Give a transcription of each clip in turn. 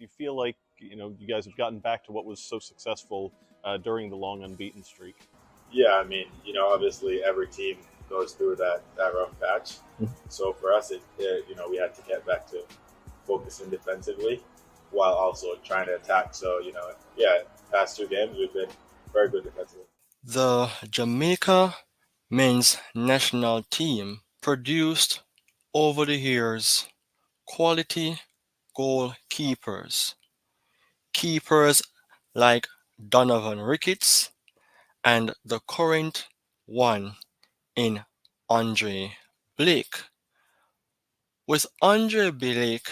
Do you feel like you guys have gotten back to what was so successful during the long unbeaten streak? Yeah, I mean, obviously every team goes through that rough patch. So for us, we had to get back to focusing defensively while also trying to attack. So yeah, past two games we've been very good defensively. The Jamaica men's national team produced over the years quality goalkeepers. Keepers like Donovan Ricketts and the current one in Andre Blake. With Andre Blake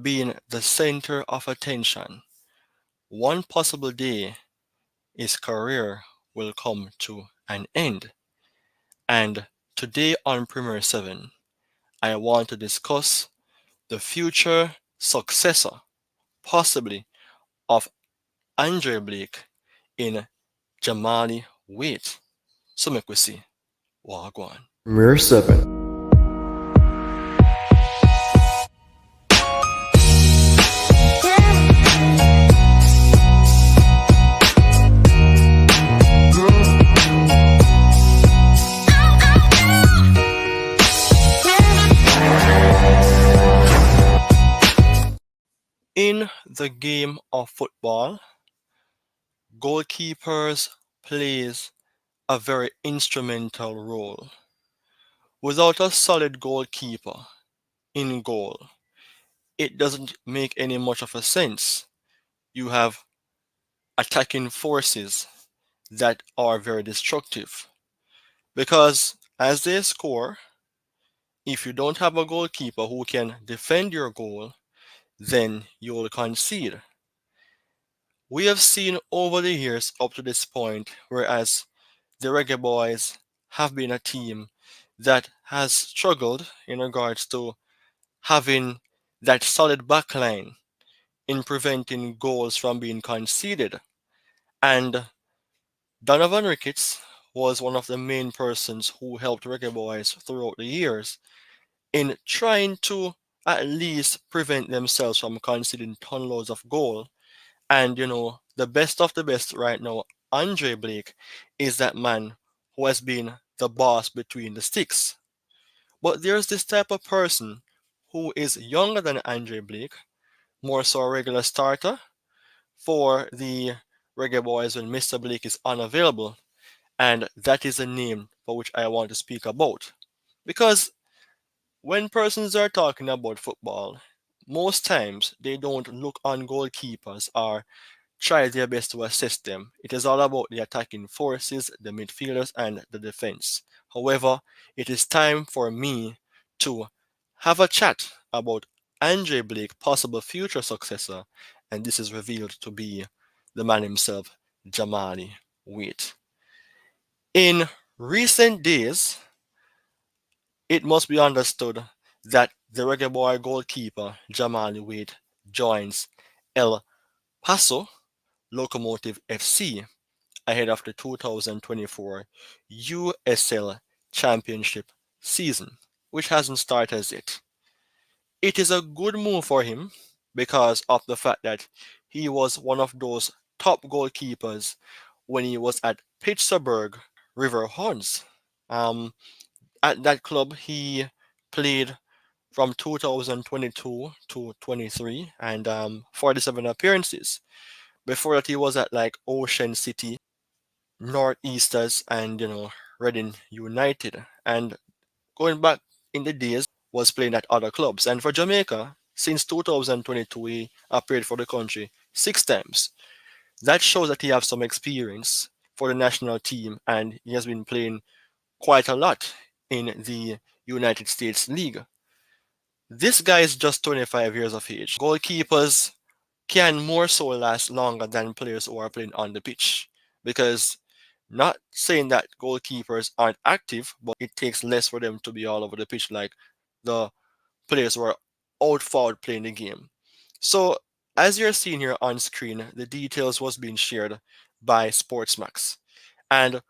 being the center of attention, one possible day his career will come to an end. And today on Premier 7, I want to discuss the future successor, possibly, of Andre Blake in Jamali Wait. So make we see. Wagwan. Premier 7. In the game of football, goalkeepers plays a very instrumental role. Without a solid goalkeeper in goal, it doesn't make any much of a sense. You have attacking forces that are very destructive because as they score, if you don't have a goalkeeper who can defend your goal, then you'll concede. We have seen over the years up to this point, whereas the Reggae Boys have been a team that has struggled in regards to having that solid backline in preventing goals from being conceded. And Donovan Ricketts was one of the main persons who helped Reggae Boys throughout the years in trying to at least prevent themselves from conceding ton loads of goal. And the best of the best right now, Andre Blake, is that man who has been the boss between the sticks. But there's this type of person who is younger than Andre Blake, more so a regular starter for the Reggae Boys when Mr. Blake is unavailable. And that is a name for which I want to speak about. Because when persons are talking about football, most times they don't look on goalkeepers or try their best to assess them. It is all about the attacking forces, the midfielders, and the defense. However, it is time for me to have a chat about Andre Blake, possible future successor, and this is revealed to be the man himself, Jamali Wait. In recent days, it must be understood that the Reggae Boy goalkeeper, Jamali Wait, joins El Paso Locomotive FC ahead of the 2024 USL Championship season, which hasn't started as yet. It is a good move for him because of the fact that he was one of those top goalkeepers when he was at Pittsburgh River Horns. Um, at that club, he played from 2022 to 23 and 47 appearances. Before that, he was at like Ocean City, Northeasters, and Reading United. And going back in the days, was playing at other clubs. And for Jamaica, since 2022, he appeared for the country 6 times. That shows that he has some experience for the national team, and he has been playing quite a lot in the United States League. This guy is just 25 years of age. Goalkeepers can more so last longer than players who are playing on the pitch because not saying that goalkeepers aren't active, but it takes less for them to be all over the pitch like the players who are out forward playing the game. So as you're seeing here on screen, the details was being shared by Sportsmax. And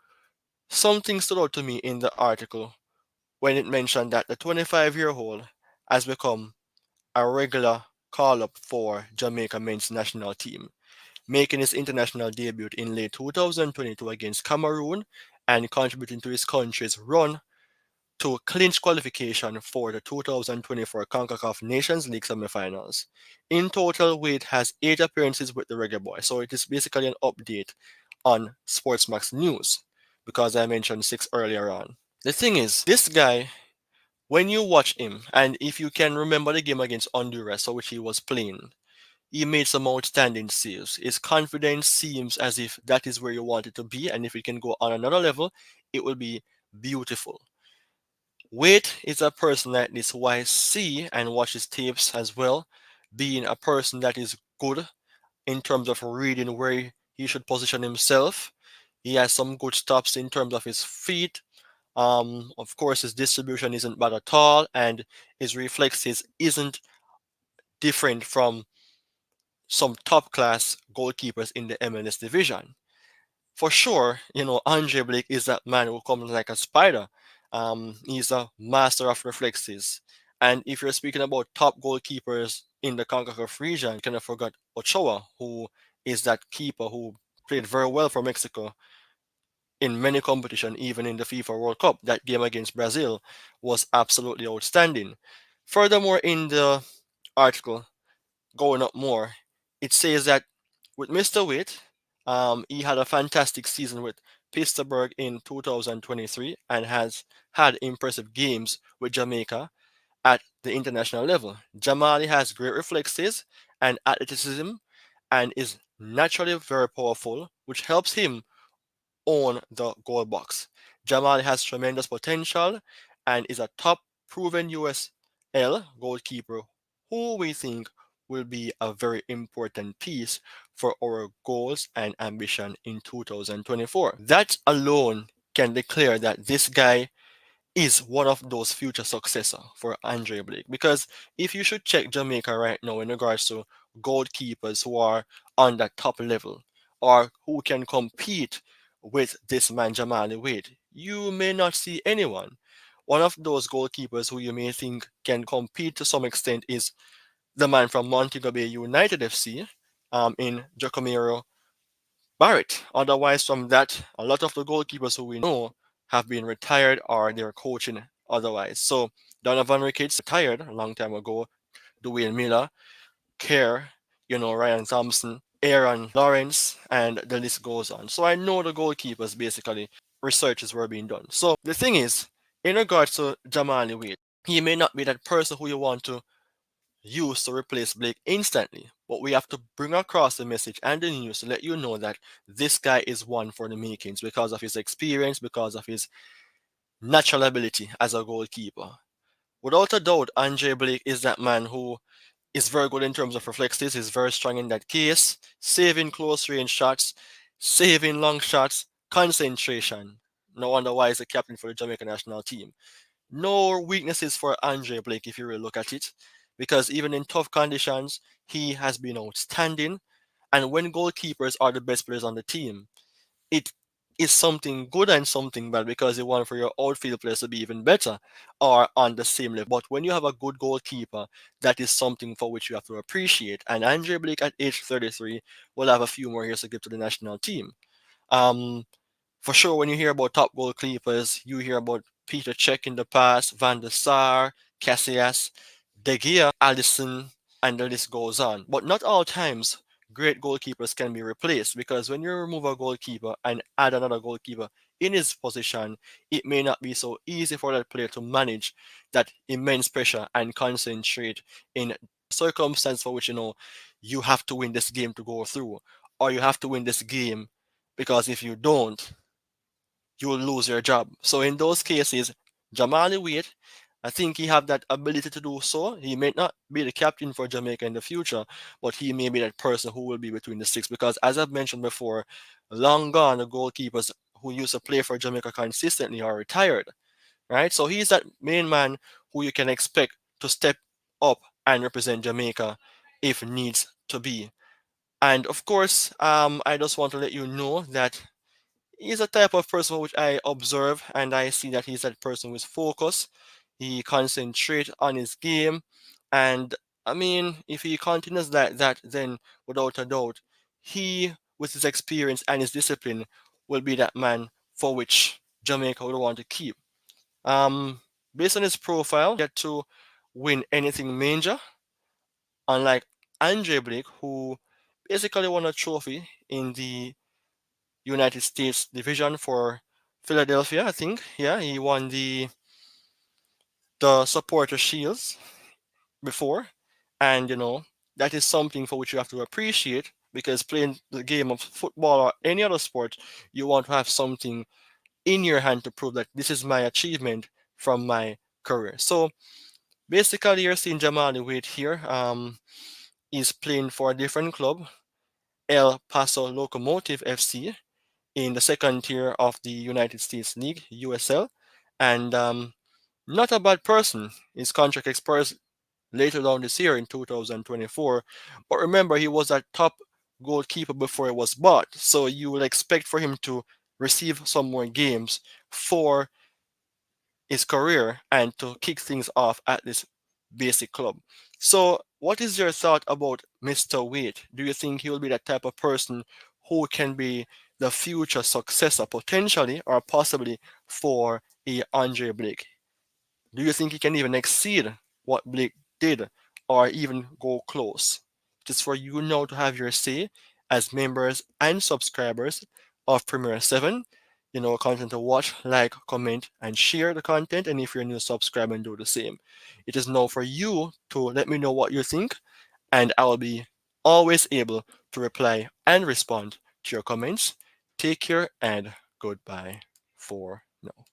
something stood out to me in the article when it mentioned that the 25-year-old has become a regular call up for Jamaica men's national team, making his international debut in late 2022 against Cameroon and contributing to his country's run to clinch qualification for the 2024 CONCACAF Nations League semifinals. In total, Wade has 8 appearances with the Reggae Boy, so it is basically an update on Sportsmax News because I mentioned 6 earlier on. The thing is, this guy, when you watch him, and if you can remember the game against Honduras, so which he was playing, he made some outstanding saves. His confidence seems as if that is where you want it to be, and if it can go on another level, it will be beautiful. Wade is a person like this who I see and watch his tapes as well, being a person that is good in terms of reading where he should position himself. He has some good stops in terms of his feet. Of course, his distribution isn't bad at all, and his reflexes isn't different from some top class goalkeepers in the MLS division. For sure, Andre Blake is that man who comes like a spider. He's a master of reflexes. And if you're speaking about top goalkeepers in the CONCACAF region, kind of forgot Ochoa, who is that keeper who played very well for Mexico in many competitions, even in the FIFA World Cup. That game against Brazil was absolutely outstanding. Furthermore, in the article, going up more, it says that with Mr. Witt, he had a fantastic season with Pittsburgh in 2023 and has had impressive games with Jamaica at the international level. Jamali has great reflexes and athleticism and is naturally very powerful, which helps him on the goal box. Jamali has tremendous potential and is a top proven USL goalkeeper who we think will be a very important piece for our goals and ambition in 2024. That alone can declare that this guy is one of those future successor for Andre Blake. Because if you should check Jamaica right now in regards to goalkeepers who are on that top level or who can compete with this man Jamali Wade, you may not see anyone. One of those goalkeepers who you may think can compete to some extent is the man from Montego Bay United FC in Jacomiro Barrett. Otherwise, from that, a lot of the goalkeepers who we know have been retired or they're coaching otherwise. So Donovan Ricketts retired a long time ago. Dwayne Miller, Kerr, Ryan Thompson, Aaron Lawrence, and the list goes on. So I know the goalkeepers basically researches were being done. So the thing is, in regards to Jamali Wade, he may not be that person who you want to use to replace Blake instantly. But we have to bring across the message and the news to let you know that this guy is one for the makings because of his experience, because of his natural ability as a goalkeeper. Without a doubt, Andre Blake is that man who is very good in terms of reflexes, he's very strong in that case, saving close range shots, saving long shots, concentration. No wonder why he's the captain for the Jamaican national team. No weaknesses for Andre Blake if you really look at it, because even in tough conditions, he has been outstanding. And when goalkeepers are the best players on the team, it is something good and something bad because you want for your outfield players to be even better or on the same level. But when you have a good goalkeeper, that is something for which you have to appreciate. And Andre Blake at age 33 will have a few more years to give to the national team. Um, for sure, when you hear about top goalkeepers, you hear about Peter Cech in the past, Van der Sar, Casillas, De Gea, Allison, and the list goes on. But not all times great goalkeepers can be replaced because when you remove a goalkeeper and add another goalkeeper in his position, it may not be so easy for that player to manage that immense pressure and concentrate in circumstance for which you have to win this game to go through, or you have to win this game because if you don't, you will lose your job. So in those cases, Jamali Wade, I think he have that ability to do so. He may not be the captain for Jamaica in the future, but he may be that person who will be between the six. Because as I've mentioned before, long gone the goalkeepers who used to play for Jamaica consistently are retired, right? So he's that main man who you can expect to step up and represent Jamaica if needs to be. And of course, I just want to let you know that he's a type of person which I observe and I see that he's that person with focus. He concentrates on his game and I mean, if he continues like that, then without a doubt, he, with his experience and his discipline, will be that man for which Jamaica would want to keep. Um, Based on his profile, yet to win anything major, unlike Andre Blake, who basically won a trophy in the United States division for Philadelphia, I think. Yeah, he won the supporter shields before, and that is something for which you have to appreciate, because playing the game of football or any other sport, you want to have something in your hand to prove that this is my achievement from my career. So basically, you're seeing Jamali Wade here. He's playing for a different club, El Paso Locomotive FC, in the second tier of the United States League, USL, and not a bad person. His contract expires later down this year in 2024. But remember, he was a top goalkeeper before he was bought, so you will expect for him to receive some more games for his career and to kick things off at this basic club. So, what is your thought about Mr. Wade? Do you think he will be that type of person who can be the future successor potentially or possibly for a Andre Blake? Do you think he can even exceed what Blake did or even go close? It is for you now to have your say as members and subscribers of Premier 7. Content to watch, like, comment, and share the content. And if you're new, subscribe and do the same. It is now for you to let me know what you think, and I will be always able to reply and respond to your comments. Take care and goodbye for now.